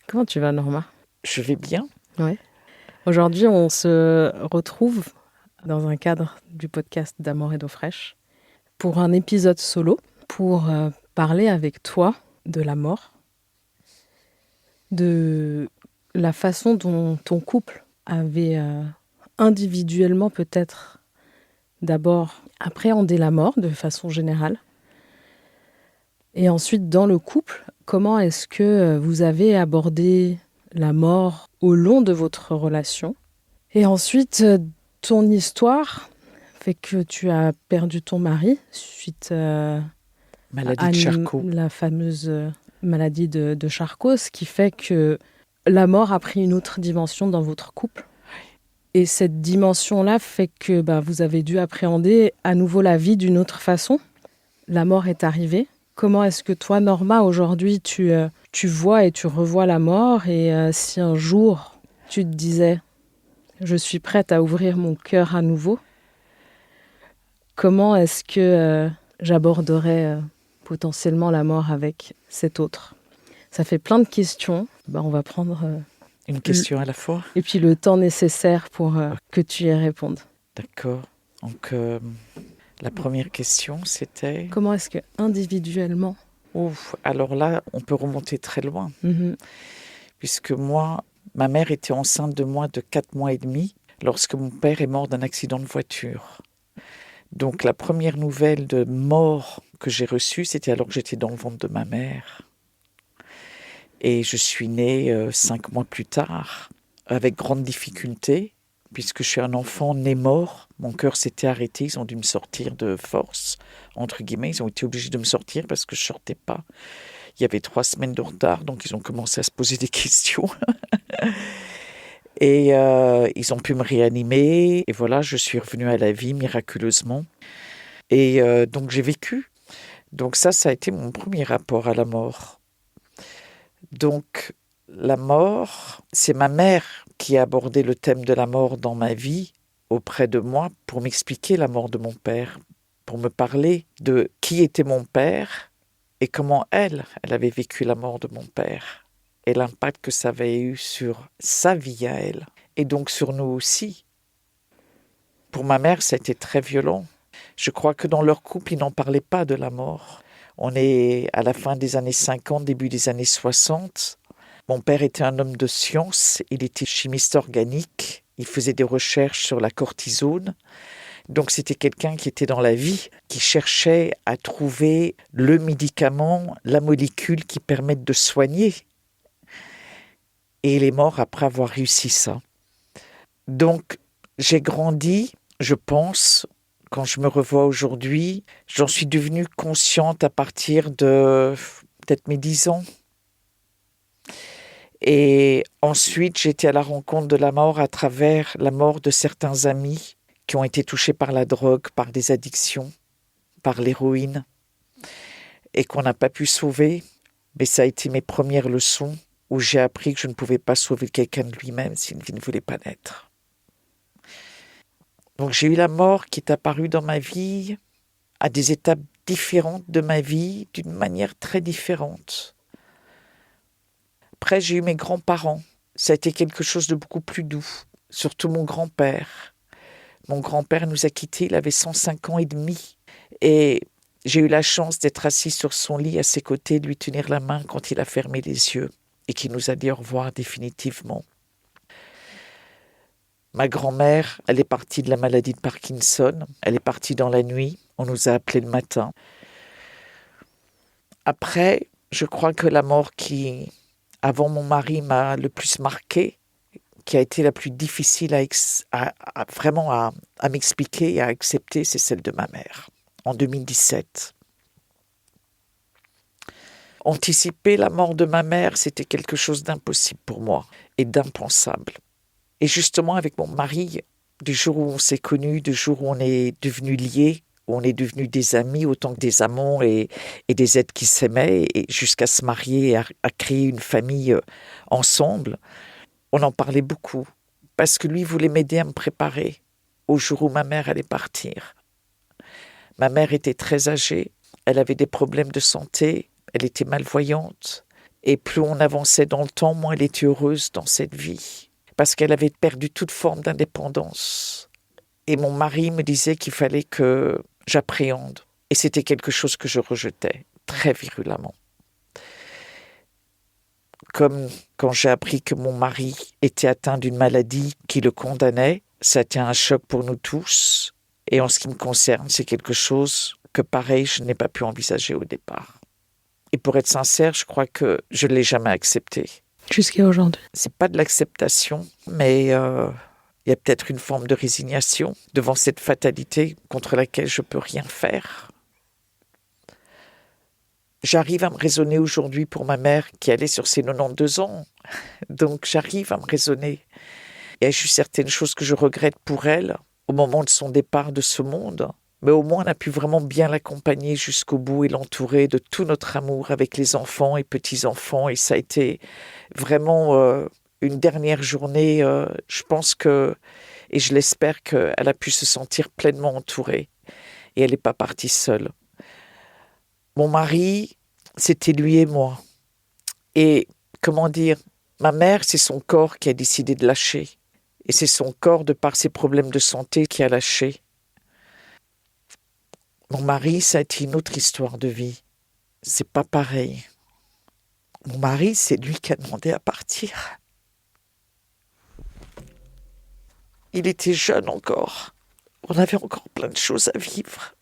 Comment tu vas, Norma? Je vais bien. Ouais. Aujourd'hui, on se retrouve dans un cadre du podcast d'Amour et d'eau fraîche pour un épisode solo pour parler avec toi de la mort, de la façon dont ton couple avait individuellement peut-être d'abord appréhendé la mort de façon générale et ensuite dans le couple, comment est-ce que vous avez abordé la mort au long de votre relation. Et ensuite, ton histoire fait que tu as perdu ton mari suite Maladie de Charcot. la fameuse maladie de Charcot, ce qui fait que la mort a pris une autre dimension dans votre couple. Et cette dimension-là fait que vous avez dû appréhender à nouveau la vie d'une autre façon. La mort est arrivée. Comment est-ce que toi, Norma, aujourd'hui, tu vois et tu revois la mort et si un jour tu te disais je suis prête à ouvrir mon cœur à nouveau, comment est-ce que j'aborderais potentiellement la mort avec cet autre? Ça fait plein de questions. On va prendre Une question à la fois. et puis le temps nécessaire pour que tu y répondes. D'accord. Donc, la première question, c'était... Comment est-ce que individuellement Ouf, alors là, on peut remonter très loin. Mm-hmm. Puisque moi, ma mère était enceinte de moi de 4 mois et demi lorsque mon père est mort d'un accident de voiture. Donc, la première nouvelle de mort que j'ai reçue, c'était alors que j'étais dans le ventre de ma mère. Et je suis née 5 mois plus tard, avec grande difficulté, puisque je suis un enfant né mort. Mon cœur s'était arrêté, ils ont dû me sortir de force, entre guillemets. Ils ont été obligés de me sortir parce que je ne sortais pas. Il y avait 3 semaines de retard, donc ils ont commencé à se poser des questions. Et ils ont pu me réanimer. Et voilà, je suis revenue à la vie miraculeusement. Et donc j'ai vécu. Donc ça a été mon premier rapport à la mort. Donc, la mort, c'est ma mère qui a abordé le thème de la mort dans ma vie auprès de moi pour m'expliquer la mort de mon père, pour me parler de qui était mon père et comment elle avait vécu la mort de mon père et l'impact que ça avait eu sur sa vie à elle et donc sur nous aussi. Pour ma mère, ça a été très violent. Je crois que dans leur couple, ils n'en parlaient pas de la mort. On est à la fin des années 50, début des années 60. Mon père était un homme de science, il était chimiste organique, il faisait des recherches sur la cortisone. Donc c'était quelqu'un qui était dans la vie, qui cherchait à trouver le médicament, la molécule qui permette de soigner. Et il est mort après avoir réussi ça. Donc j'ai grandi, je pense, quand je me revois aujourd'hui, j'en suis devenue consciente à partir de peut-être mes 10 ans. Et ensuite, j'ai été à la rencontre de la mort à travers la mort de certains amis qui ont été touchés par la drogue, par des addictions, par l'héroïne, et qu'on n'a pas pu sauver. Mais ça a été mes premières leçons où j'ai appris que je ne pouvais pas sauver quelqu'un de lui-même s'il ne voulait pas naître. Donc j'ai eu la mort qui est apparue dans ma vie à des étapes différentes de ma vie, d'une manière très différente. Après, j'ai eu mes grands-parents. Ça a été quelque chose de beaucoup plus doux, surtout mon grand-père. Mon grand-père nous a quittés, il avait 105 ans et demi. Et j'ai eu la chance d'être assis sur son lit à ses côtés, de lui tenir la main quand il a fermé les yeux et qu'il nous a dit au revoir définitivement. Ma grand-mère, elle est partie de la maladie de Parkinson. Elle est partie dans la nuit. On nous a appelés le matin. Après, je crois que la mort qui, avant mon mari, m'a le plus marquée, qui a été la plus difficile à m'expliquer et à accepter, c'est celle de ma mère, en 2017. Anticiper la mort de ma mère, c'était quelque chose d'impossible pour moi et d'impensable. Et justement, avec mon mari, du jour où on s'est connus, du jour où on est devenus liés, où on est devenus des amis autant que des amants et des êtres qui s'aimaient, et jusqu'à se marier et à créer une famille ensemble, on en parlait beaucoup. Parce que lui voulait m'aider à me préparer au jour où ma mère allait partir. Ma mère était très âgée, elle avait des problèmes de santé, elle était malvoyante, Et plus on avançait dans le temps, moins elle était heureuse dans cette vie. Parce qu'elle avait perdu toute forme d'indépendance. Et mon mari me disait qu'il fallait que j'appréhende. Et c'était quelque chose que je rejetais très virulemment. Comme quand j'ai appris que mon mari était atteint d'une maladie qui le condamnait, ça a été un choc pour nous tous. Et en ce qui me concerne, c'est quelque chose que pareil, je n'ai pas pu envisager au départ. Et pour être sincère, je crois que je ne l'ai jamais accepté. Jusqu'à aujourd'hui. C'est pas de l'acceptation, mais il y a peut-être une forme de résignation devant cette fatalité contre laquelle je ne peux rien faire. J'arrive à me raisonner aujourd'hui pour ma mère qui allait sur ses 92 ans. Donc j'arrive à me raisonner. Et je suis certaines choses que je regrette pour elle au moment de son départ de ce monde. Mais au moins on a pu vraiment bien l'accompagner jusqu'au bout et l'entourer de tout notre amour avec les enfants et petits-enfants. Et ça a été vraiment une dernière journée. Je pense que, et je l'espère qu'elle a pu se sentir pleinement entourée. Et elle n'est pas partie seule. Mon mari, c'était lui et moi. Et comment dire, ma mère, c'est son corps qui a décidé de lâcher. Et c'est son corps, de par ses problèmes de santé, qui a lâché. Mon mari, ça a été une autre histoire de vie. C'est pas pareil. Mon mari, c'est lui qui a demandé à partir. Il était jeune encore. On avait encore plein de choses à vivre.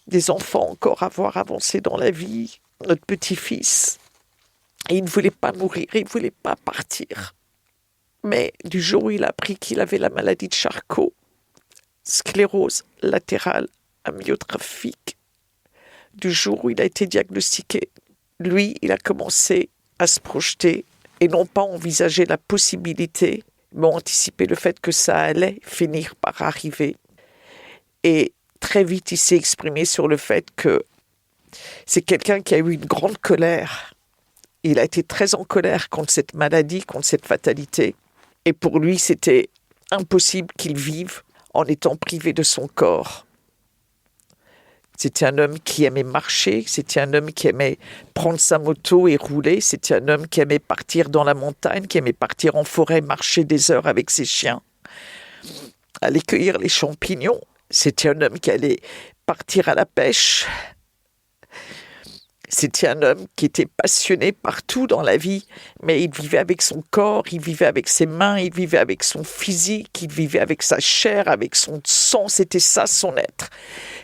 Des enfants encore à voir avancer dans la vie, notre petit-fils. Et il ne voulait pas mourir, il ne voulait pas partir. Mais du jour où il a appris qu'il avait la maladie de Charcot, sclérose latérale amyotrophique, du jour où il a été diagnostiqué, lui, il a commencé à se projeter et non pas envisager la possibilité, mais anticiper le fait que ça allait finir par arriver. Et très vite, il s'est exprimé sur le fait que c'est quelqu'un qui a eu une grande colère. Il a été très en colère contre cette maladie, contre cette fatalité. Et pour lui, c'était impossible qu'il vive en étant privé de son corps. C'était un homme qui aimait marcher, c'était un homme qui aimait prendre sa moto et rouler, c'était un homme qui aimait partir dans la montagne, qui aimait partir en forêt, marcher des heures avec ses chiens, aller cueillir les champignons. C'était un homme qui allait partir à la pêche. C'était un homme qui était passionné partout dans la vie, mais il vivait avec son corps, il vivait avec ses mains, il vivait avec son physique, il vivait avec sa chair, avec son sang, c'était ça son être.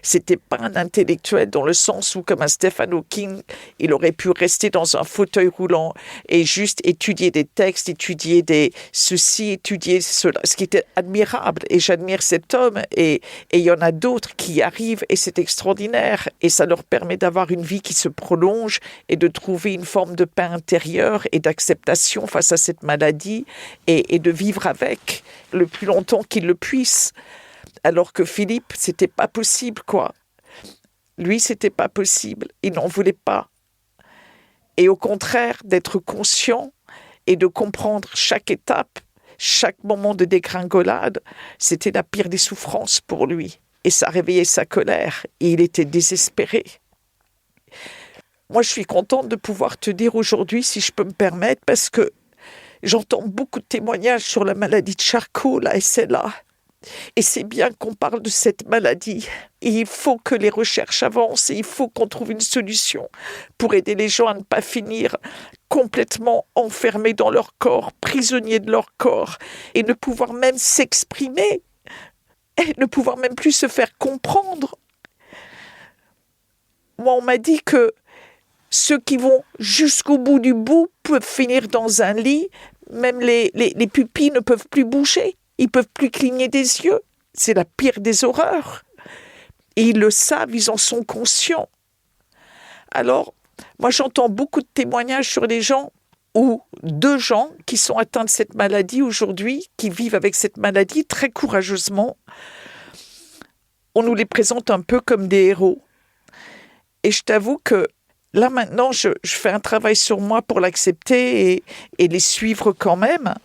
C'était pas un intellectuel dans le sens où, comme un Stephen Hawking, il aurait pu rester dans un fauteuil roulant et juste étudier des textes, étudier ceci, étudier cela, ce qui était admirable. Et j'admire cet homme et il y en a d'autres qui y arrivent et c'est extraordinaire. Et ça leur permet d'avoir une vie qui se prolonge et de trouver une forme de paix intérieure et d'acceptation face à cette maladie et de vivre avec le plus longtemps qu'ils le puissent. Alors que Philippe, c'était pas possible, quoi. Lui, c'était pas possible. Il n'en voulait pas. Et au contraire, d'être conscient et de comprendre chaque étape, chaque moment de dégringolade, c'était la pire des souffrances pour lui. Et ça réveillait sa colère. Et il était désespéré. Moi, je suis contente de pouvoir te dire aujourd'hui, si je peux me permettre, parce que j'entends beaucoup de témoignages sur la maladie de Charcot, la SLA. Et c'est bien qu'on parle de cette maladie. Et il faut que les recherches avancent et il faut qu'on trouve une solution pour aider les gens à ne pas finir complètement enfermés dans leur corps, prisonniers de leur corps, et ne pouvoir même s'exprimer, et ne pouvoir même plus se faire comprendre. Moi, on m'a dit que ceux qui vont jusqu'au bout du bout peuvent finir dans un lit, même les pupilles ne peuvent plus bouger. Ils ne peuvent plus cligner des yeux. C'est la pire des horreurs. Et ils le savent, ils en sont conscients. Alors, moi j'entends beaucoup de témoignages sur les gens ou de gens qui sont atteints de cette maladie aujourd'hui, qui vivent avec cette maladie très courageusement. On nous les présente un peu comme des héros. Et je t'avoue que là maintenant, je fais un travail sur moi pour l'accepter et les suivre quand même.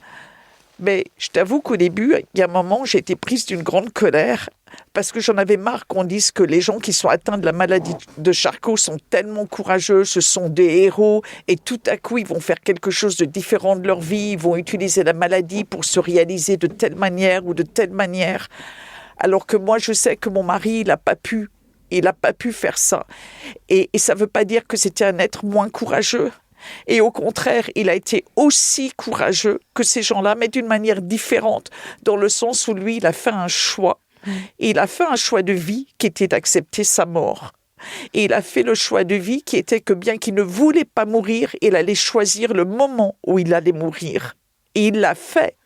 Mais je t'avoue qu'au début, il y a un moment, j'ai été prise d'une grande colère parce que j'en avais marre qu'on dise que les gens qui sont atteints de la maladie de Charcot sont tellement courageux, ce sont des héros, et tout à coup, ils vont faire quelque chose de différent de leur vie, ils vont utiliser la maladie pour se réaliser de telle manière ou de telle manière. Alors que moi, je sais que mon mari, il n'a pas pu faire ça. Et ça ne veut pas dire que c'était un être moins courageux. Et au contraire, il a été aussi courageux que ces gens-là, mais d'une manière différente, dans le sens où lui, il a fait un choix. Et il a fait un choix de vie qui était d'accepter sa mort. Et il a fait le choix de vie qui était que bien qu'il ne voulait pas mourir, il allait choisir le moment où il allait mourir. Et il l'a fait.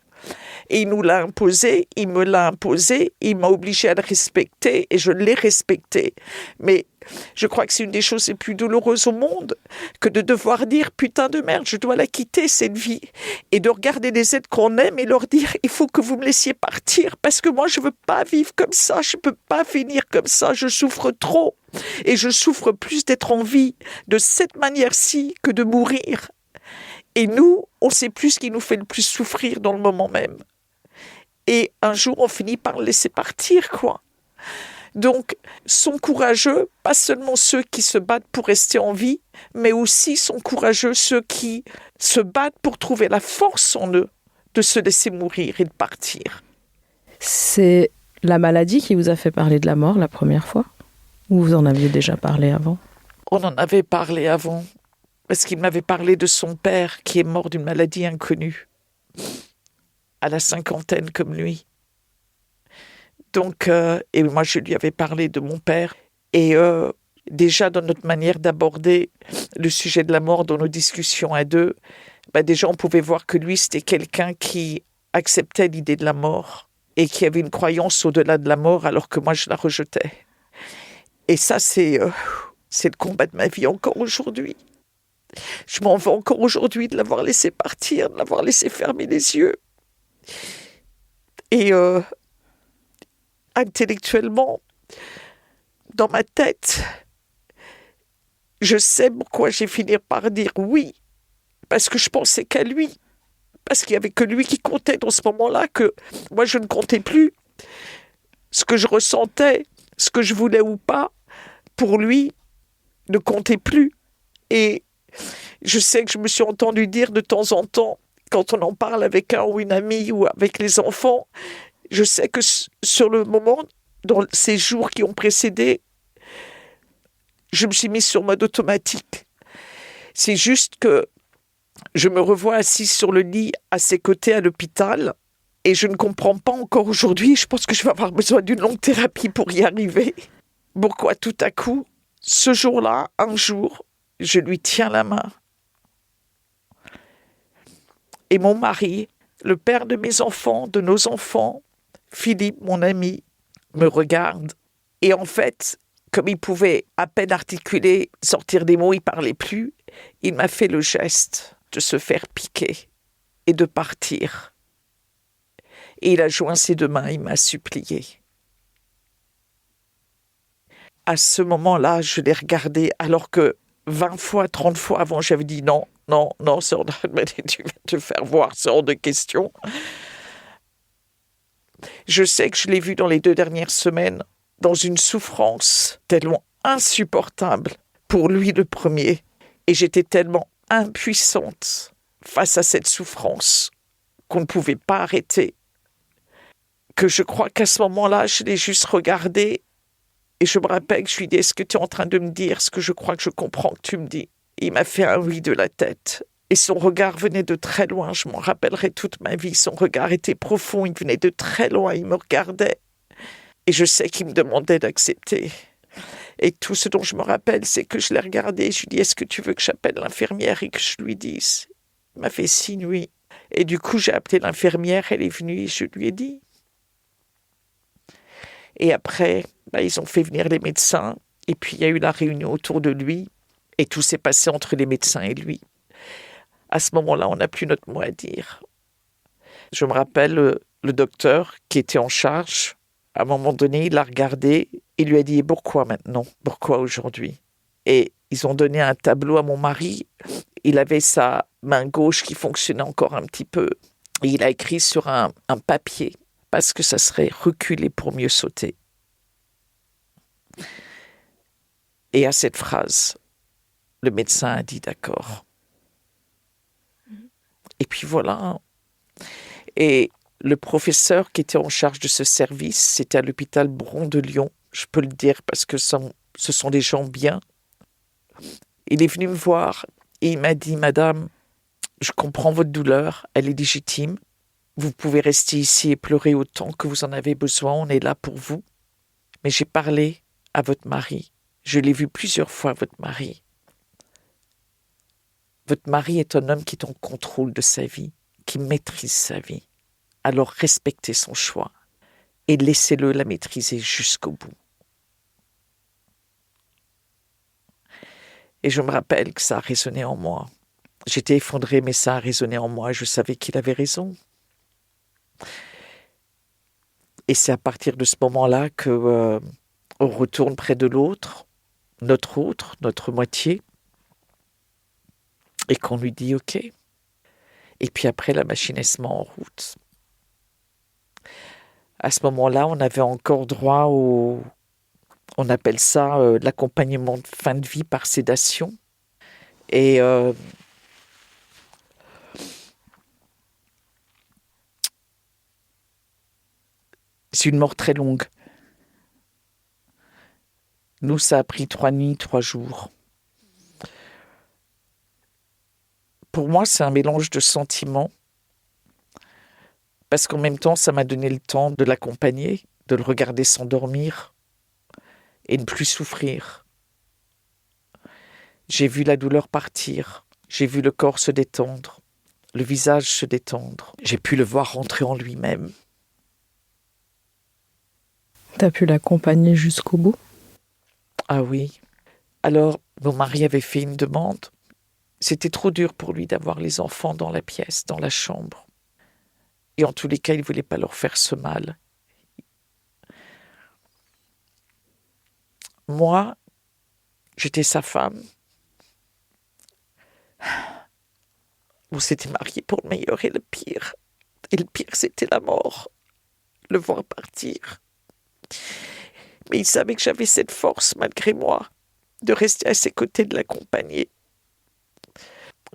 Et il nous l'a imposé, il me l'a imposé, il m'a obligé à le respecter et je l'ai respecté. Mais je crois que c'est une des choses les plus douloureuses au monde que de devoir dire « putain de merde, je dois la quitter cette vie » et de regarder les êtres qu'on aime et leur dire « il faut que vous me laissiez partir parce que moi je veux pas vivre comme ça, je peux pas finir comme ça, je souffre trop et je souffre plus d'être en vie de cette manière-ci que de mourir ». Et nous, on ne sait plus ce qui nous fait le plus souffrir dans le moment même. Et un jour, on finit par le laisser partir, quoi. Donc, sont courageux, pas seulement ceux qui se battent pour rester en vie, mais aussi sont courageux ceux qui se battent pour trouver la force en eux de se laisser mourir et de partir. C'est la maladie qui vous a fait parler de la mort la première fois? Ou vous en aviez déjà parlé avant? On en avait parlé avant, parce qu'il m'avait parlé de son père qui est mort d'une maladie inconnue, à la cinquantaine comme lui. Donc, et moi je lui avais parlé de mon père, et déjà dans notre manière d'aborder le sujet de la mort dans nos discussions à deux, déjà on pouvait voir que lui c'était quelqu'un qui acceptait l'idée de la mort, et qui avait une croyance au-delà de la mort alors que moi je la rejetais. Et ça c'est le combat de ma vie encore aujourd'hui. Je m'en veux encore aujourd'hui de l'avoir laissé partir, de l'avoir laissé fermer les yeux. Et intellectuellement, dans ma tête, je sais pourquoi j'ai fini par dire oui, parce que je pensais qu'à lui, parce qu'il n'y avait que lui qui comptait dans ce moment-là, que moi je ne comptais plus. Ce que je ressentais, ce que je voulais ou pas, pour lui, ne comptait plus. Et je sais que je me suis entendue dire de temps en temps, quand on en parle avec un ou une amie ou avec les enfants, je sais que sur le moment, dans ces jours qui ont précédé, je me suis mise sur mode automatique. C'est juste que je me revois assise sur le lit à ses côtés à l'hôpital et je ne comprends pas encore aujourd'hui, je pense que je vais avoir besoin d'une longue thérapie pour y arriver. Pourquoi tout à coup, ce jour-là, un jour, je lui tiens la main. Et mon mari, le père de mes enfants, de nos enfants, Philippe, mon ami, me regarde. Et en fait, comme il pouvait à peine articuler, sortir des mots, il ne parlait plus, il m'a fait le geste de se faire piquer et de partir. Et il a joint ses deux mains, il m'a supplié. À ce moment-là, je l'ai regardé, alors que 20 fois, 30 fois avant, j'avais dit non, non, non, tu vas te faire voir, c'est hors de question. Je sais que je l'ai vu dans les 2 dernières semaines, dans une souffrance tellement insupportable pour lui le premier. Et j'étais tellement impuissante face à cette souffrance qu'on ne pouvait pas arrêter, que je crois qu'à ce moment-là, je l'ai juste regardé et je me rappelle que je lui ai dit « Est-ce que tu es en train de me dire ce que je crois que je comprends que tu me dis ?» Il m'a fait un oui de la tête. Et son regard venait de très loin, je m'en rappellerai toute ma vie. Son regard était profond, il venait de très loin, il me regardait. Et je sais qu'il me demandait d'accepter. Et tout ce dont je me rappelle, c'est que je l'ai regardé et je lui ai dit « Est-ce que tu veux que j'appelle l'infirmière et que je lui dise ?» Il m'a fait signe oui. Et du coup, j'ai appelé l'infirmière, elle est venue et je lui ai dit. Et après, ils ont fait venir les médecins. Et puis, il y a eu la réunion autour de lui. Et tout s'est passé entre les médecins et lui. À ce moment-là, on n'a plus notre mot à dire. Je me rappelle le docteur qui était en charge. À un moment donné, il l'a regardé et lui a dit « Pourquoi maintenant ? Pourquoi aujourd'hui ?» Et ils ont donné un tableau à mon mari. Il avait sa main gauche qui fonctionnait encore un petit peu. Et il a écrit sur un papier, parce que ça serait reculer pour mieux sauter. Et à cette phrase, le médecin a dit d'accord. Et puis voilà. Et le professeur qui était en charge de ce service, c'était à l'hôpital Bron de Lyon. Je peux le dire parce que ce sont des gens bien. Il est venu me voir et il m'a dit, Madame, je comprends votre douleur, elle est légitime. Vous pouvez rester ici et pleurer autant que vous en avez besoin, on est là pour vous. Mais j'ai parlé à votre mari. Je l'ai vu plusieurs fois, votre mari. Votre mari est un homme qui est en contrôle de sa vie, qui maîtrise sa vie. Alors respectez son choix et laissez-le la maîtriser jusqu'au bout. Et je me rappelle que ça a résonné en moi. J'étais effondrée, mais ça a résonné en moi et je savais qu'il avait raison. Et c'est à partir de ce moment-là que on retourne près de l'autre, notre moitié, et qu'on lui dit OK. Et puis après, la machine elle se met en route. À ce moment-là, on avait encore droit au... On appelle ça l'accompagnement de fin de vie par sédation. Et c'est une mort très longue. Nous, ça a pris 3 nuits, 3 jours. Pour moi, c'est un mélange de sentiments. Parce qu'en même temps, ça m'a donné le temps de l'accompagner, de le regarder s'endormir et ne plus souffrir. J'ai vu la douleur partir, j'ai vu le corps se détendre, le visage se détendre. J'ai pu le voir rentrer en lui-même. T'as pu l'accompagner jusqu'au bout? Ah oui. Alors, mon mari avait fait une demande. C'était trop dur pour lui d'avoir les enfants dans la pièce, dans la chambre. Et en tous les cas, il ne voulait pas leur faire ce mal. Moi, j'étais sa femme. On s'était mariés pour le meilleur et le pire. Et le pire, c'était la mort. Le voir partir. Mais il savait que j'avais cette force, malgré moi, de rester à ses côtés, de l'accompagner.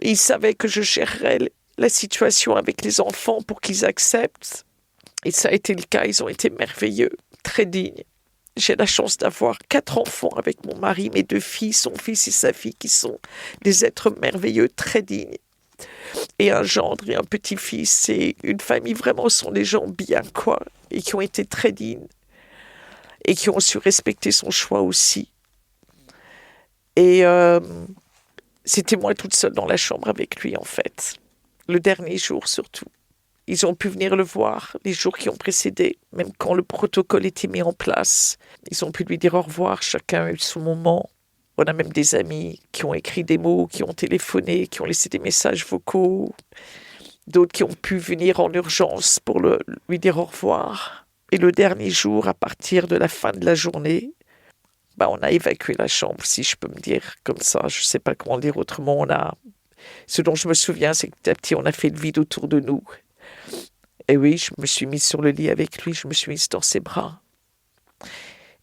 Il savait que je gérerais la situation avec les enfants pour qu'ils acceptent. Et ça a été le cas, ils ont été merveilleux, très dignes. J'ai la chance d'avoir 4 enfants avec mon mari, mes 2 filles, son fils et sa fille, qui sont des êtres merveilleux, très dignes. Et un gendre et un petit-fils, et une famille, vraiment, sont des gens bien, quoi, et qui ont été très dignes, et qui ont su respecter son choix aussi. Et c'était moi toute seule dans la chambre avec lui, en fait. Le dernier jour, surtout. Ils ont pu venir le voir les jours qui ont précédé, même quand le protocole était mis en place. Ils ont pu lui dire au revoir, chacun a eu son moment. On a même des amis qui ont écrit des mots, qui ont téléphoné, qui ont laissé des messages vocaux. D'autres qui ont pu venir en urgence pour lui dire au revoir. Et le dernier jour, à partir de la fin de la journée, on a évacué la chambre, si je peux me dire comme ça. Je ne sais pas comment dire autrement. Ce dont je me souviens, c'est que petit à petit, on a fait le vide autour de nous. Et oui, je me suis mise sur le lit avec lui, je me suis mise dans ses bras.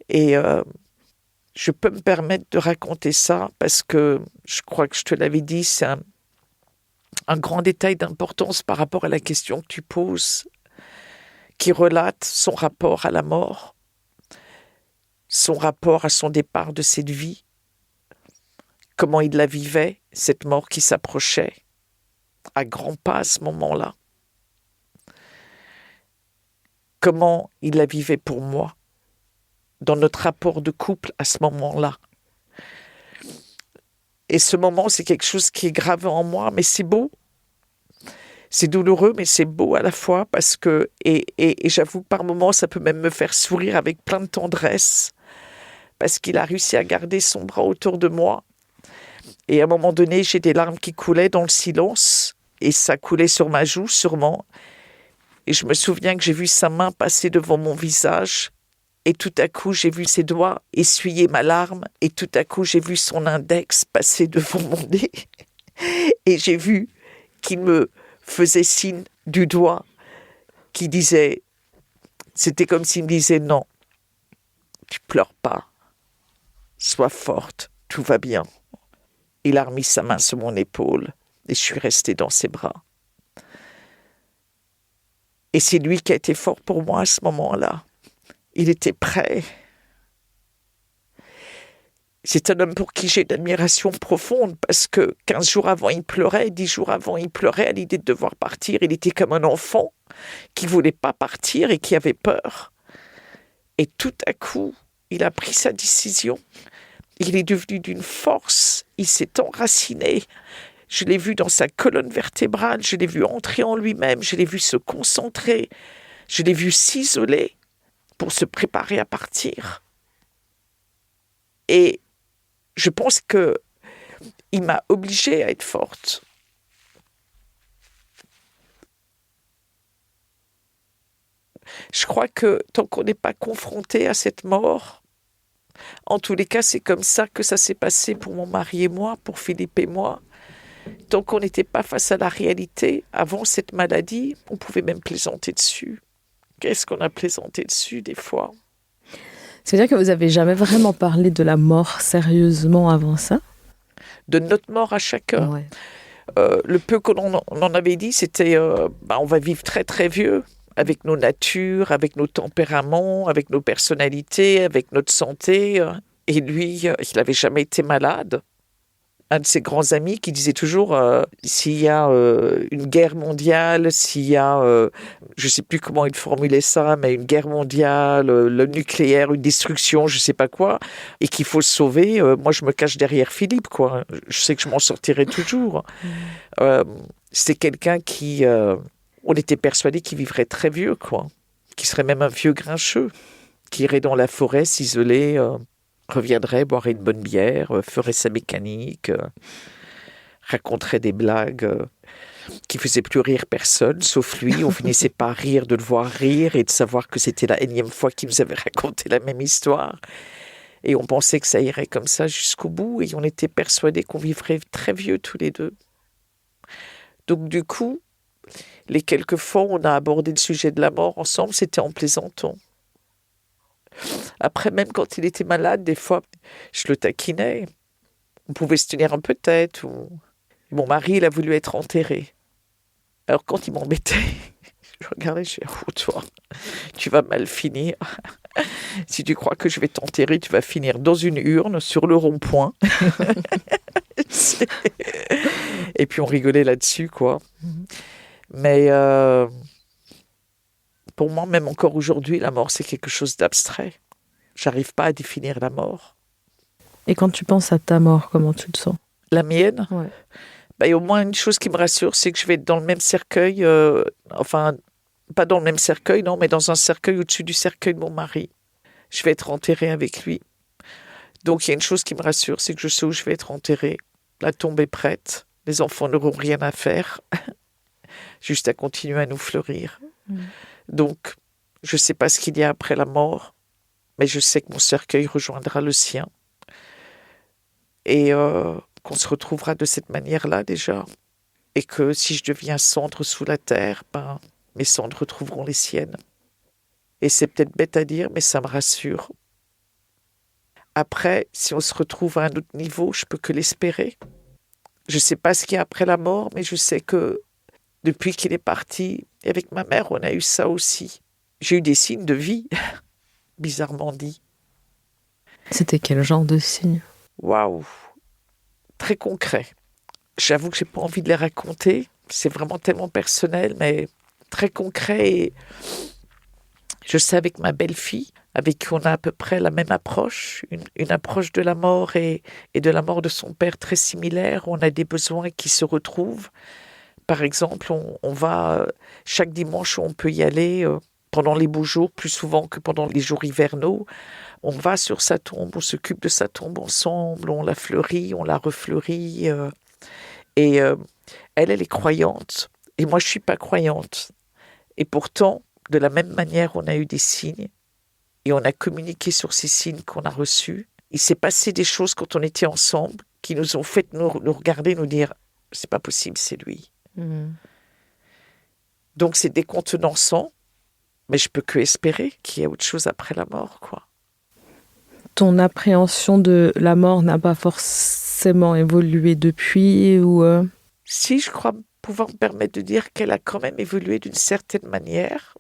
Et je peux me permettre de raconter ça parce que je crois que je te l'avais dit, c'est un grand détail d'importance par rapport à la question que tu poses, qui relate son rapport à la mort, son rapport à son départ de cette vie, comment il la vivait, cette mort qui s'approchait à grands pas à ce moment-là. Comment il la vivait pour moi, dans notre rapport de couple à ce moment-là. Et ce moment, c'est quelque chose qui est gravé en moi, mais c'est beau. C'est douloureux, mais c'est beau à la fois, parce que, et j'avoue que par moments, ça peut même me faire sourire avec plein de tendresse, parce qu'il a réussi à garder son bras autour de moi. Et à un moment donné, j'ai des larmes qui coulaient dans le silence, et ça coulait sur ma joue, sûrement. Et je me souviens que j'ai vu sa main passer devant mon visage, et tout à coup, j'ai vu ses doigts essuyer ma larme, et tout à coup, j'ai vu son index passer devant mon nez, et j'ai vu qu'il me faisait signe du doigt qui disait, c'était comme s'il me disait non, tu pleures pas, sois forte, tout va bien. Il a remis sa main sur mon épaule et je suis restée dans ses bras. Et c'est lui qui a été fort pour moi à ce moment-là. Il était prêt. C'est un homme pour qui j'ai une admiration profonde parce que 15 jours avant, il pleurait, 10 jours avant, il pleurait à l'idée de devoir partir. Il était comme un enfant qui ne voulait pas partir et qui avait peur. Et tout à coup, il a pris sa décision. Il est devenu d'une force. Il s'est enraciné. Je l'ai vu dans sa colonne vertébrale. Je l'ai vu entrer en lui-même. Je l'ai vu se concentrer. Je l'ai vu s'isoler pour se préparer à partir. Et je pense qu'il m'a obligée à être forte. Je crois que tant qu'on n'est pas confronté à cette mort, en tous les cas, c'est comme ça que ça s'est passé pour mon mari et moi, pour Philippe et moi. Tant qu'on n'était pas face à la réalité, avant cette maladie, on pouvait même plaisanter dessus. Qu'est-ce qu'on a plaisanté dessus des fois ? C'est-à-dire que vous n'avez jamais vraiment parlé de la mort sérieusement avant ça ? De notre mort à chacun. Ouais. Le peu qu'on en avait dit, c'était on va vivre très très vieux, avec nos natures, avec nos tempéraments, avec nos personnalités, avec notre santé. Et lui, il n'avait jamais été malade. Un de ses grands amis qui disait toujours s'il y a une guerre mondiale, s'il y a, je ne sais plus comment il formulait ça, mais une guerre mondiale, le nucléaire, une destruction, je ne sais pas quoi, et qu'il faut se sauver, moi je me cache derrière Philippe, quoi. Je sais que je m'en sortirai toujours. C'est quelqu'un qui, on était persuadé qu'il vivrait très vieux, quoi, qui serait même un vieux grincheux, qui irait dans la forêt s'isoler, reviendrait, boirait une bonne bière, ferait sa mécanique, raconterait des blagues qui faisaient plus rire personne, sauf lui. On finissait par rire de le voir rire et de savoir que c'était la énième fois qu'il nous avait raconté la même histoire. Et on pensait que ça irait comme ça jusqu'au bout et on était persuadés qu'on vivrait très vieux tous les deux. Donc du coup, les quelques fois où on a abordé le sujet de la mort ensemble, c'était en plaisantant. Après, même quand il était malade, des fois, je le taquinais. On pouvait se tenir un peu tête. Ou... Mon mari, il a voulu être enterré. Alors, quand il m'embêtait, je regardais, je disais, oh, toi, tu vas mal finir. Si tu crois que je vais t'enterrer, tu vas finir dans une urne, sur le rond-point. Et puis, on rigolait là-dessus, quoi. Mais... pour moi, même encore aujourd'hui, la mort, c'est quelque chose d'abstrait. J'arrive pas à définir la mort. Et quand tu penses à ta mort, comment tu te sens ? La mienne ? Ouais. Il y a au moins une chose qui me rassure, c'est que je vais être dans le même cercueil, enfin, pas dans le même cercueil, non, mais dans un cercueil au-dessus du cercueil de mon mari. Je vais être enterrée avec lui. Donc, il y a une chose qui me rassure, c'est que je sais où je vais être enterrée. La tombe est prête. Les enfants n'auront rien à faire. Juste à continuer à nous fleurir. Donc, je ne sais pas ce qu'il y a après la mort, mais je sais que mon cercueil rejoindra le sien. Et qu'on se retrouvera de cette manière-là déjà. Et que si je deviens cendre sous la terre, mes cendres retrouveront les siennes. Et c'est peut-être bête à dire, mais ça me rassure. Après, si on se retrouve à un autre niveau, je peux que l'espérer. Je ne sais pas ce qu'il y a après la mort, mais je sais que depuis qu'il est parti, avec ma mère, on a eu ça aussi. J'ai eu des signes de vie, bizarrement dit. C'était quel genre de signes ? Waouh, très concret. J'avoue que j'ai pas envie de les raconter. C'est vraiment tellement personnel, mais très concret. Et je sais avec ma belle-fille, avec qui on a à peu près la même approche, une approche de la mort et de la mort de son père très similaire. On a des besoins qui se retrouvent. Par exemple, on va chaque dimanche où on peut y aller pendant les beaux jours, plus souvent que pendant les jours hivernaux. On va sur sa tombe, on s'occupe de sa tombe ensemble, on la fleurit, on la refleurit. Et elle est croyante. Et moi, je ne suis pas croyante. Et pourtant, de la même manière, on a eu des signes. Et on a communiqué sur ces signes qu'on a reçus. Il s'est passé des choses quand on était ensemble qui nous ont fait nous regarder, nous dire « c'est pas possible, c'est lui ». Donc c'est décontenançant, mais je peux que espérer qu'il y ait autre chose après la mort, quoi. Ton appréhension de la mort n'a pas forcément évolué depuis ou Si, je crois pouvoir me permettre de dire qu'elle a quand même évolué d'une certaine manière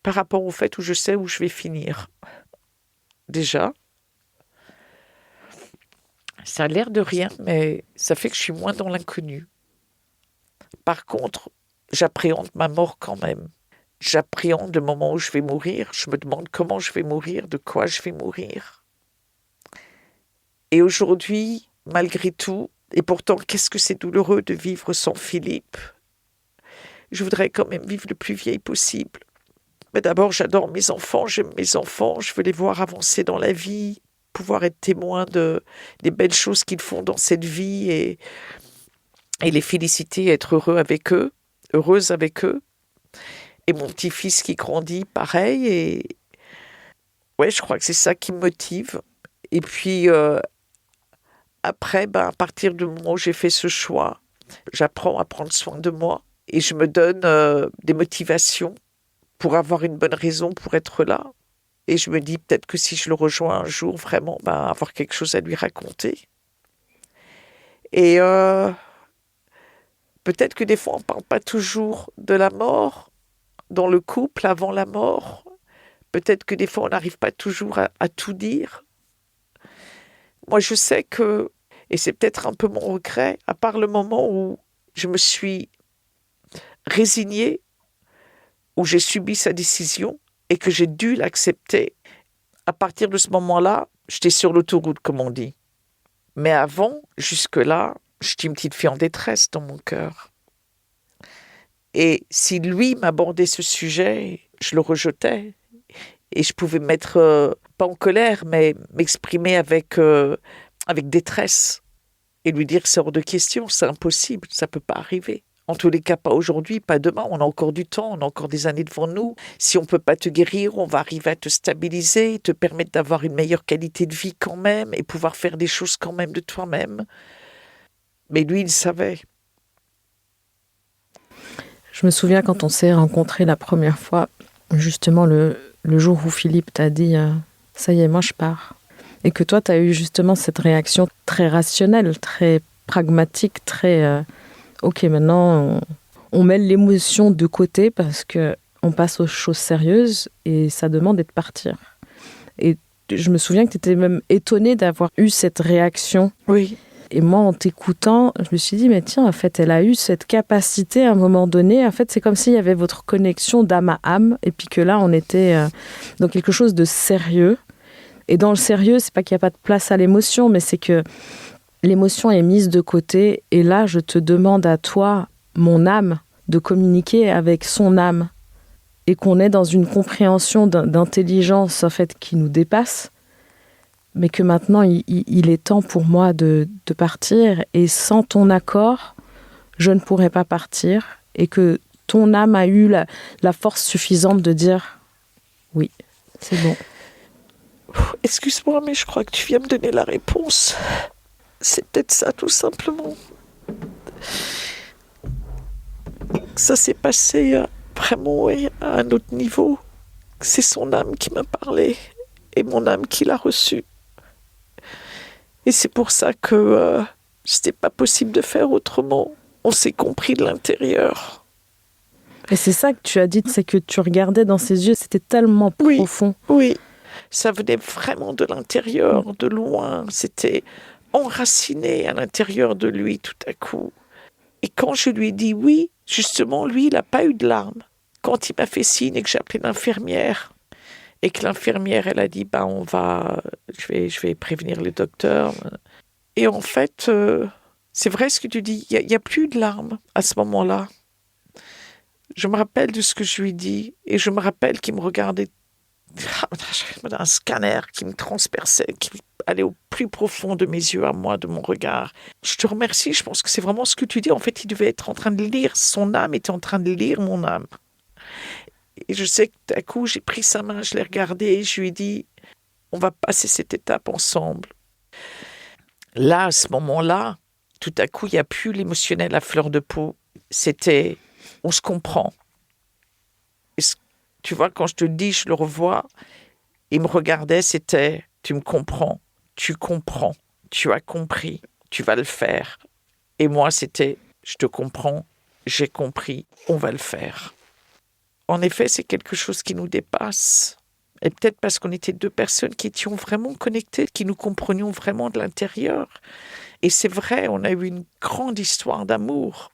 par rapport au fait où je sais où je vais finir. Déjà, ça a l'air de rien, mais ça fait que je suis moins dans l'inconnu. Par contre, j'appréhende ma mort quand même. J'appréhende le moment où je vais mourir. Je me demande comment je vais mourir, de quoi je vais mourir. Et aujourd'hui, malgré tout, et pourtant, qu'est-ce que c'est douloureux de vivre sans Philippe. Je voudrais quand même vivre le plus vieille possible. Mais d'abord, j'adore mes enfants, j'aime mes enfants, je veux les voir avancer dans la vie, pouvoir être témoin des belles choses qu'ils font dans cette vie et les féliciter, être heureux avec eux, heureuse avec eux. Et mon petit-fils qui grandit, pareil. Et ouais, je crois que c'est ça qui me motive. Et puis, après, à partir du moment où j'ai fait ce choix, j'apprends à prendre soin de moi et je me donne des motivations pour avoir une bonne raison pour être là. Et je me dis peut-être que si je le rejoins un jour, vraiment, avoir quelque chose à lui raconter. Et peut-être que des fois, on ne parle pas toujours de la mort dans le couple avant la mort. Peut-être que des fois, on n'arrive pas toujours à tout dire. Moi, je sais que, et c'est peut-être un peu mon regret, à part le moment où je me suis résignée, où j'ai subi sa décision et que j'ai dû l'accepter, à partir de ce moment-là, j'étais sur l'autoroute, comme on dit. Mais avant, jusque-là, j'étais une petite fille en détresse dans mon cœur. Et si lui m'abordait ce sujet, je le rejetais. Et je pouvais me mettre, pas en colère, mais m'exprimer avec détresse. Et lui dire que c'est hors de question, c'est impossible, ça ne peut pas arriver. En tous les cas, pas aujourd'hui, pas demain, on a encore du temps, on a encore des années devant nous. Si on ne peut pas te guérir, on va arriver à te stabiliser, te permettre d'avoir une meilleure qualité de vie quand même, et pouvoir faire des choses quand même de toi-même. Mais lui, il savait. Je me souviens quand on s'est rencontrés la première fois, justement le jour où Philippe t'a dit ça y est, moi je pars. Et que toi, tu as eu justement cette réaction très rationnelle, très pragmatique, très ok, maintenant on met l'émotion de côté parce qu'on passe aux choses sérieuses et ça demande de partir. Et je me souviens que tu étais même étonnée d'avoir eu cette réaction. Oui. Et moi, en t'écoutant, je me suis dit, mais tiens, en fait, elle a eu cette capacité à un moment donné. En fait, c'est comme s'il y avait votre connexion d'âme à âme, et puis que là, on était dans quelque chose de sérieux. Et dans le sérieux, c'est pas qu'il n'y a pas de place à l'émotion, mais c'est que l'émotion est mise de côté. Et là, je te demande à toi, mon âme, de communiquer avec son âme. Et qu'on est dans une compréhension d'intelligence, en fait, qui nous dépasse. Mais que maintenant, il est temps pour moi de partir. Et sans ton accord, je ne pourrais pas partir. Et que ton âme a eu la force suffisante de dire oui, c'est bon. Excuse-moi, mais je crois que tu viens me donner la réponse. C'est peut-être ça, tout simplement. Ça s'est passé vraiment à un autre niveau. C'est son âme qui m'a parlé et mon âme qui l'a reçu. Et c'est pour ça que c'était pas possible de faire autrement. On s'est compris de l'intérieur. Et c'est ça que tu as dit, c'est que tu regardais dans ses yeux, c'était tellement profond. Oui, ça venait vraiment de l'intérieur, de loin. C'était enraciné à l'intérieur de lui tout à coup. Et quand je lui ai dit oui, justement, lui, il n'a pas eu de larmes. Quand il m'a fait signe et que j'ai appelé l'infirmière, et que l'infirmière, elle a dit, je vais prévenir le docteur. Et en fait, c'est vrai ce que tu dis, il n'y a plus de larmes à ce moment-là. Je me rappelle de ce que je lui ai dit, et je me rappelle qu'il me regardait, un scanner qui me transperçait, qui allait au plus profond de mes yeux à moi, de mon regard. Je te remercie, je pense que c'est vraiment ce que tu dis. En fait, il devait être en train de lire, son âme était en train de lire mon âme. Et je sais que d'un coup, j'ai pris sa main, je l'ai regardée et je lui ai dit, on va passer cette étape ensemble. Là, à ce moment-là, tout à coup, il n'y a plus l'émotionnel à fleur de peau. C'était on se comprend. Tu vois, quand je te dis, je le revois, il me regardait, c'était « tu me comprends, tu comprends, tu as compris, tu vas le faire ». Et moi, c'était « je te comprends, j'ai compris, on va le faire ». En effet, c'est quelque chose qui nous dépasse. Et peut-être parce qu'on était deux personnes qui étions vraiment connectées, qui nous comprenions vraiment de l'intérieur. Et c'est vrai, on a eu une grande histoire d'amour.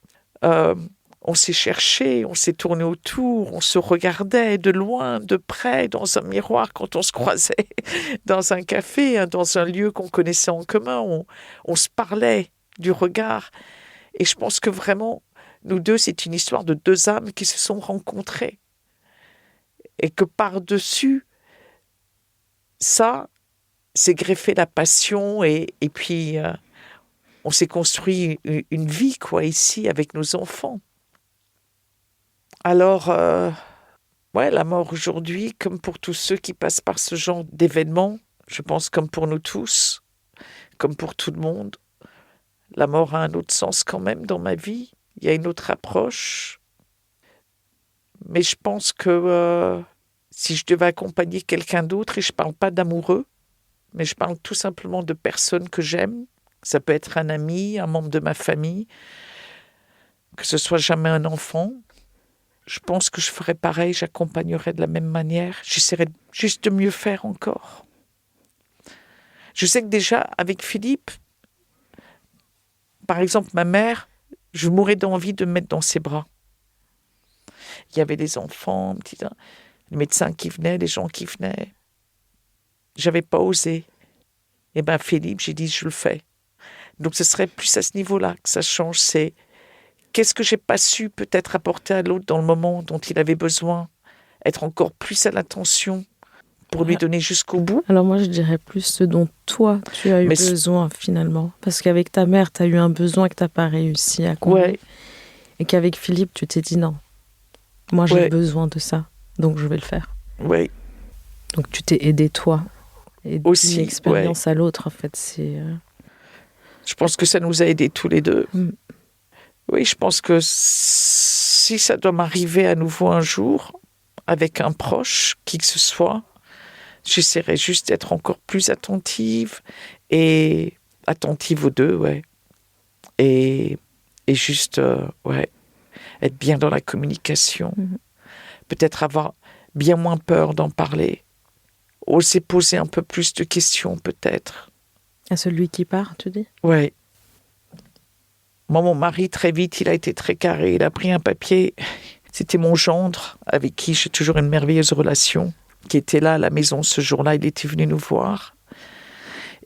On s'est cherché, on s'est tourné autour, on se regardait de loin, de près, dans un miroir quand on se croisait, dans un café, dans un lieu qu'on connaissait en commun. On se parlait du regard. Et je pense que vraiment, nous deux, c'est une histoire de deux âmes qui se sont rencontrées. Et que par-dessus, ça, s'est greffé la passion et puis on s'est construit une vie, quoi, ici, avec nos enfants. Alors, la mort aujourd'hui, comme pour tous ceux qui passent par ce genre d'événements, je pense comme pour nous tous, comme pour tout le monde, la mort a un autre sens quand même dans ma vie. Il y a une autre approche. Mais je pense que si je devais accompagner quelqu'un d'autre, et je ne parle pas d'amoureux, mais je parle tout simplement de personnes que j'aime, ça peut être un ami, un membre de ma famille, que ce soit jamais un enfant, je pense que je ferais pareil, j'accompagnerais de la même manière, j'essaierais juste de mieux faire encore. Je sais que déjà, avec Philippe, par exemple, ma mère, je mourais d'envie de me mettre dans ses bras. Il y avait les enfants, les médecins qui venaient, les gens qui venaient. J'avais pas osé. Et bien, Philippe, j'ai dit, je le fais. Donc, ce serait plus à ce niveau-là que ça change. C'est qu'est-ce que j'ai pas su peut-être apporter à l'autre dans le moment dont il avait besoin, être encore plus à l'attention pour lui donner jusqu'au bout. Alors moi, je dirais plus ce dont toi, tu as eu besoin finalement. Parce qu'avec ta mère, tu as eu un besoin que tu n'as pas réussi à combler. Ouais. Et qu'avec Philippe, tu t'es dit non, moi j'ai besoin de ça, donc je vais le faire. Oui. Donc tu t'es aidé toi. Et aussi, d'une expérience à l'autre, en fait. Je pense que ça nous a aidés tous les deux. Oui, je pense que si ça doit m'arriver à nouveau un jour, avec un proche, qui que ce soit, j'essaierai juste d'être encore plus attentive et attentive aux deux, ouais. Et juste, être bien dans la communication. Peut-être avoir bien moins peur d'en parler. Oser poser un peu plus de questions, peut-être. À celui qui part, tu dis ? Ouais. Moi, mon mari, très vite, il a été très carré. Il a pris un papier. C'était mon gendre, avec qui j'ai toujours une merveilleuse relation, qui était là à la maison ce jour-là. Il était venu nous voir.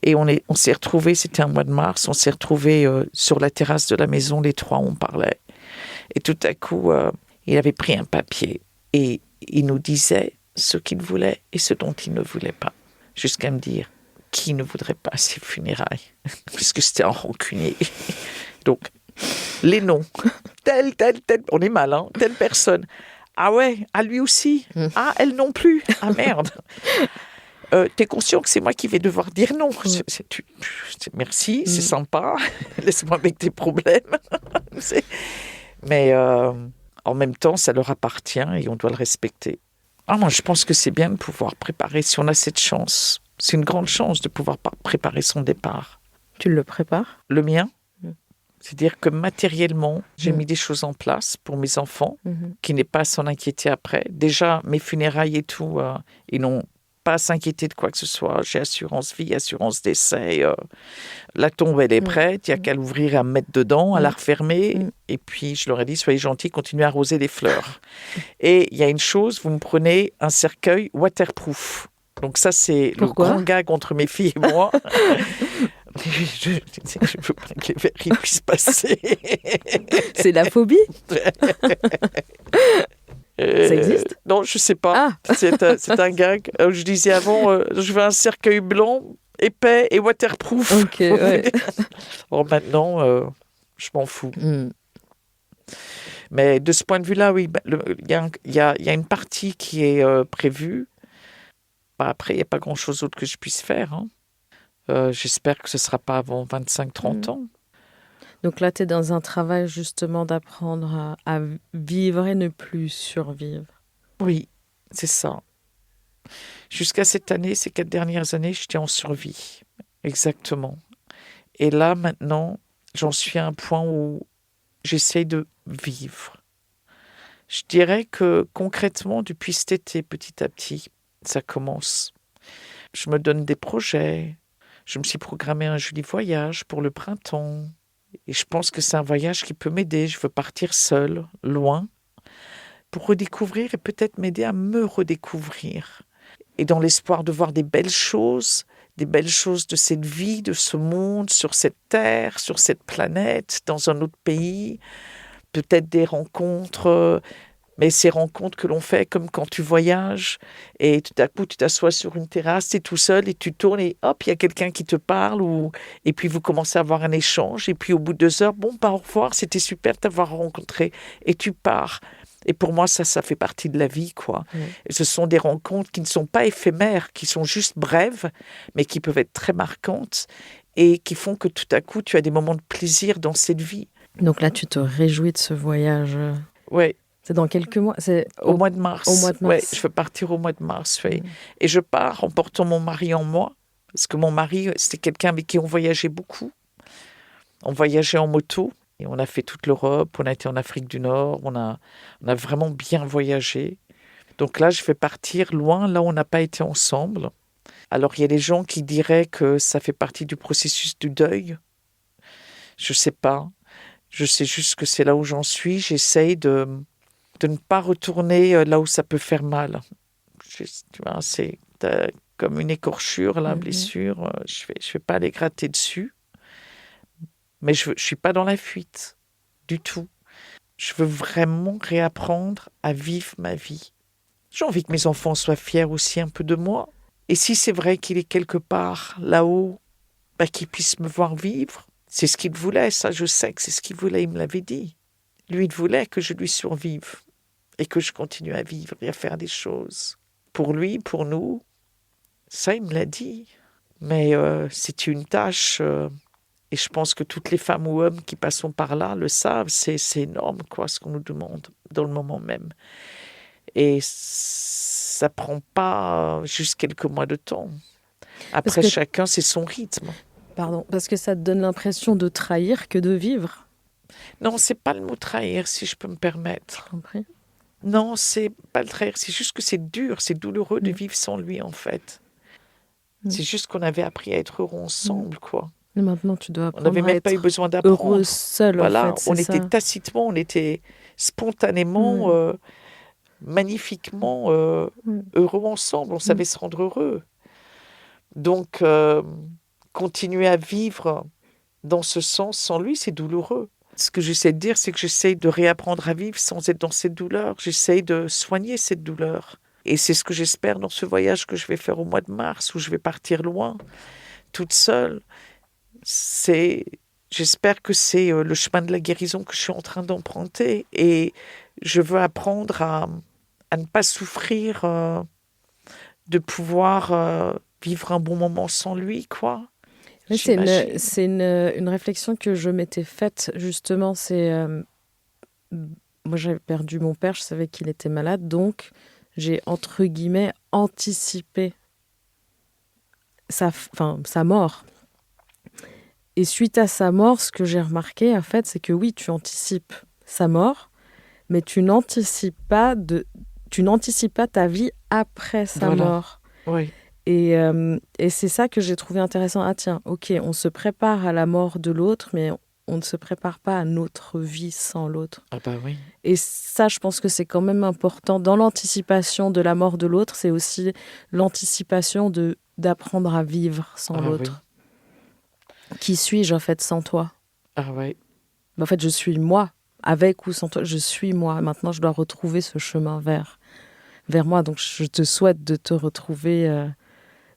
Et on s'est retrouvés, c'était un mois de mars, on s'est retrouvés sur la terrasse de la maison, les trois, on parlait. Et tout à coup, il avait pris un papier. Et il nous disait ce qu'il voulait et ce dont il ne voulait pas. Jusqu'à me dire qui ne voudrait pas ces funérailles, puisque c'était un rancunier. Donc, les noms. Telle, on est mal, hein, telle personne. Ah ouais, à lui aussi. Ah, elle non plus. Ah merde. T'es conscient que c'est moi qui vais devoir dire non. Merci, c'est sympa. Laisse-moi avec tes problèmes. Mais en même temps, ça leur appartient et on doit le respecter. Moi, je pense que c'est bien de pouvoir préparer, si on a cette chance. C'est une grande chance de pouvoir préparer son départ. Tu le prépares ? Le mien ? C'est-à-dire que matériellement, j'ai mis des choses en place pour mes enfants, qui n'aient pas à s'en inquiéter après. Déjà, mes funérailles et tout, ils n'ont pas à s'inquiéter de quoi que ce soit. J'ai assurance vie, assurance décès. La tombe, elle est prête. Il n'y a qu'à l'ouvrir et à me mettre dedans, à la refermer. Et puis, je leur ai dit, soyez gentils, continuez à arroser les fleurs. Et il y a une chose, vous me prenez un cercueil waterproof. Donc ça, c'est le grand gag entre mes filles et moi. Je ne veux pas que les verres puissent passer. C'est la phobie. Ça existe ? Non, je ne sais pas. Ah. C'est un gag. Je disais avant, je veux un cercueil blanc, épais et waterproof. Ok, ouais. Bon, maintenant, je m'en fous. Mais de ce point de vue-là, oui, il y a une partie qui est prévue. Après, il n'y a pas grand-chose d'autre que je puisse faire. J'espère que ce ne sera pas avant 25-30 ans. Donc là, tu es dans un travail justement d'apprendre à vivre et ne plus survivre. Oui, c'est ça. Jusqu'à cette année, ces 4 dernières années, j'étais en survie. Exactement. Et là, maintenant, j'en suis à un point où j'essaye de vivre. Je dirais que concrètement, depuis cet été, petit à petit, ça commence. Je me donne des projets. Je me suis programmé un joli voyage pour le printemps. Et je pense que c'est un voyage qui peut m'aider. Je veux partir seule, loin, pour redécouvrir et peut-être m'aider à me redécouvrir. Et dans l'espoir de voir des belles choses de cette vie, de ce monde, sur cette terre, sur cette planète, dans un autre pays, peut-être des rencontres, mais ces rencontres que l'on fait comme quand tu voyages et tout à coup tu t'assois sur une terrasse, tu es tout seul et tu tournes et hop, il y a quelqu'un qui te parle et puis vous commencez à avoir un échange et puis au bout de 2 heures, bon, au revoir, c'était super de t'avoir rencontré et tu pars. Et pour moi, ça fait partie de la vie, quoi. Et ce sont des rencontres qui ne sont pas éphémères, qui sont juste brèves, mais qui peuvent être très marquantes et qui font que tout à coup, tu as des moments de plaisir dans cette vie. Donc là, tu te réjouis de ce voyage. Ouais. C'est dans quelques mois. C'est au mois de mars. Au mois de mars. Ouais, je veux partir au mois de mars. Ouais. Et je pars en portant mon mari en moi, parce que mon mari, c'était quelqu'un avec qui on voyageait beaucoup. On voyageait en moto. Et on a fait toute l'Europe, on a été en Afrique du Nord, on a vraiment bien voyagé. Donc là, je vais partir loin, là où on n'a pas été ensemble. Alors, il y a des gens qui diraient que ça fait partie du processus du deuil. Je ne sais pas. Je sais juste que c'est là où j'en suis. J'essaye de ne pas retourner là où ça peut faire mal. Tu vois, c'est comme une écorchure, la blessure. Je vais pas aller gratter dessus. Mais je ne suis pas dans la fuite, du tout. Je veux vraiment réapprendre à vivre ma vie. J'ai envie que mes enfants soient fiers aussi un peu de moi. Et si c'est vrai qu'il est quelque part là-haut, qu'ils puissent me voir vivre, c'est ce qu'il voulait, ça je sais que c'est ce qu'il voulait, il me l'avait dit. Lui, il voulait que je lui survive et que je continue à vivre et à faire des choses. Pour lui, pour nous, ça il me l'a dit. Mais c'est une tâche... Et je pense que toutes les femmes ou hommes qui passent par là le savent, c'est énorme quoi, ce qu'on nous demande dans le moment même. Et ça prend pas juste quelques mois de temps. Après, chacun, c'est son rythme. Pardon, parce que ça te donne l'impression de trahir que de vivre. Non, c'est pas le mot trahir, si je peux me permettre. Compris. Non, c'est pas le trahir, c'est juste que c'est dur, c'est douloureux de vivre sans lui, en fait. C'est juste qu'on avait appris à être heureux ensemble, quoi. Et maintenant, tu dois apprendre on n'avait même pas eu besoin d'apprendre. Heureuse seule, voilà, en fait, on était tacitement, on était spontanément, magnifiquement heureux ensemble. On savait se rendre heureux. Donc, continuer à vivre dans ce sens sans lui, c'est douloureux. Ce que j'essaie de dire, c'est que j'essaie de réapprendre à vivre sans être dans cette douleur. J'essaie de soigner cette douleur. Et c'est ce que j'espère dans ce voyage que je vais faire au mois de mars, où je vais partir loin, toute seule. J'espère que c'est le chemin de la guérison que je suis en train d'emprunter et je veux apprendre à ne pas souffrir de pouvoir vivre un bon moment sans lui, quoi. Oui, c'est une réflexion que je m'étais faite, justement. Moi, j'avais perdu mon père, je savais qu'il était malade, donc j'ai, entre guillemets, anticipé sa mort. Et suite à sa mort, ce que j'ai remarqué, en fait, c'est que oui, tu anticipes sa mort, mais tu n'anticipes pas ta vie après sa mort. Oui. Et c'est ça que j'ai trouvé intéressant. Ah tiens, ok, on se prépare à la mort de l'autre, mais on ne se prépare pas à notre vie sans l'autre. Ah bah oui. Et ça, je pense que c'est quand même important. Dans l'anticipation de la mort de l'autre, c'est aussi l'anticipation d'apprendre à vivre sans l'autre. Oui. Qui suis-je, en fait, sans toi? Ah ouais. En fait, je suis moi. Avec ou sans toi, je suis moi. Maintenant, je dois retrouver ce chemin vers moi. Donc, je te souhaite de te retrouver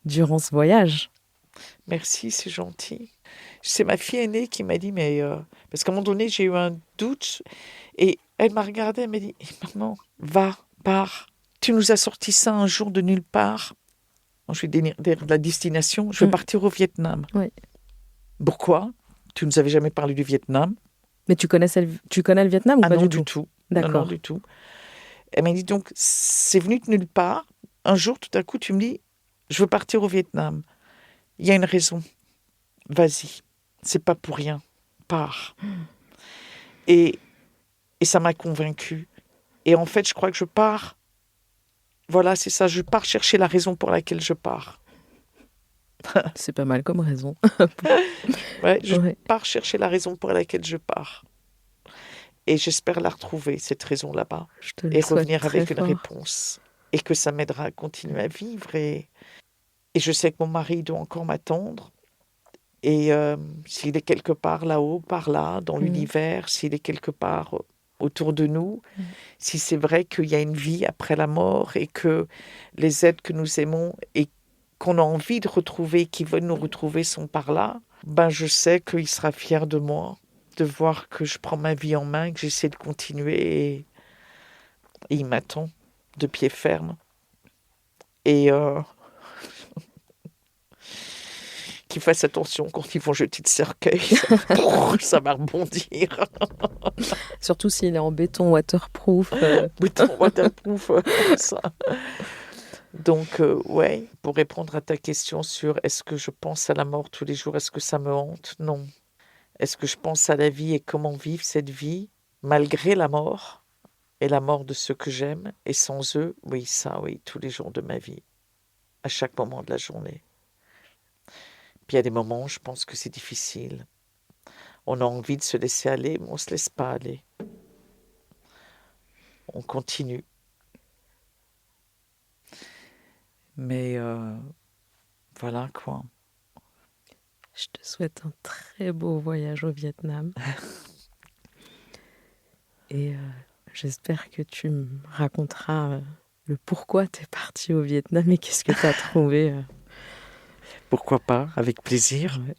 durant ce voyage. Merci, c'est gentil. C'est ma fille aînée qui m'a dit, mais... parce qu'à un moment donné, j'ai eu un doute. Et elle m'a regardée, elle m'a dit, maman, va, pars. Tu nous as sorti ça un jour de nulle part. Je vais dire la destination. Je vais partir au Vietnam. Oui. Pourquoi? Tu nous avais jamais parlé du Vietnam. Mais tu connais le Vietnam ou Ah pas non, du tout? du tout. Non, non, D'accord. du tout. Elle m'a dit donc, c'est venu de nulle part. Un jour, tout à coup, tu me dis, je veux partir au Vietnam. Il y a une raison. Vas-y. C'est pas pour rien. Pars. Et ça m'a convaincue. Et en fait, je crois que je pars. Voilà, c'est ça. Je pars chercher la raison pour laquelle je pars. C'est pas mal comme raison. Ouais, je Ouais, pars chercher la raison pour laquelle je pars. Et j'espère la retrouver, cette raison là-bas. je te le Et souhaite revenir très avec une fort. réponse. Et que ça m'aidera à continuer à vivre. Et je sais que mon mari doit encore m'attendre. Et s'il est quelque part là-haut, par là, dans l'univers, s'il est quelque part autour de nous, si c'est vrai qu'il y a une vie après la mort et que les êtres que nous aimons et qu'on a envie de retrouver, qui veulent nous retrouver, sont par là, ben je sais qu'il sera fier de moi, de voir que je prends ma vie en main, que j'essaie de continuer et il m'attend de pied ferme. Et qu'ils fassent attention quand ils vont jeter de cercueil, ça va rebondir. Surtout s'il est en béton waterproof. Béton waterproof, ça. Donc, ouais, pour répondre à ta question sur est-ce que je pense à la mort tous les jours, est-ce que ça me hante? Non. Est-ce que je pense à la vie et comment vivre cette vie malgré la mort et la mort de ceux que j'aime et sans eux? Oui, ça, oui, tous les jours de ma vie, à chaque moment de la journée. Puis il y a des moments où je pense que c'est difficile. On a envie de se laisser aller, mais on ne se laisse pas aller. On continue. Mais voilà quoi. Je te souhaite un très beau voyage au Vietnam. Et j'espère que tu me raconteras le pourquoi tu es partie au Vietnam et qu'est-ce que tu as trouvé. Pourquoi pas, avec plaisir. Ouais.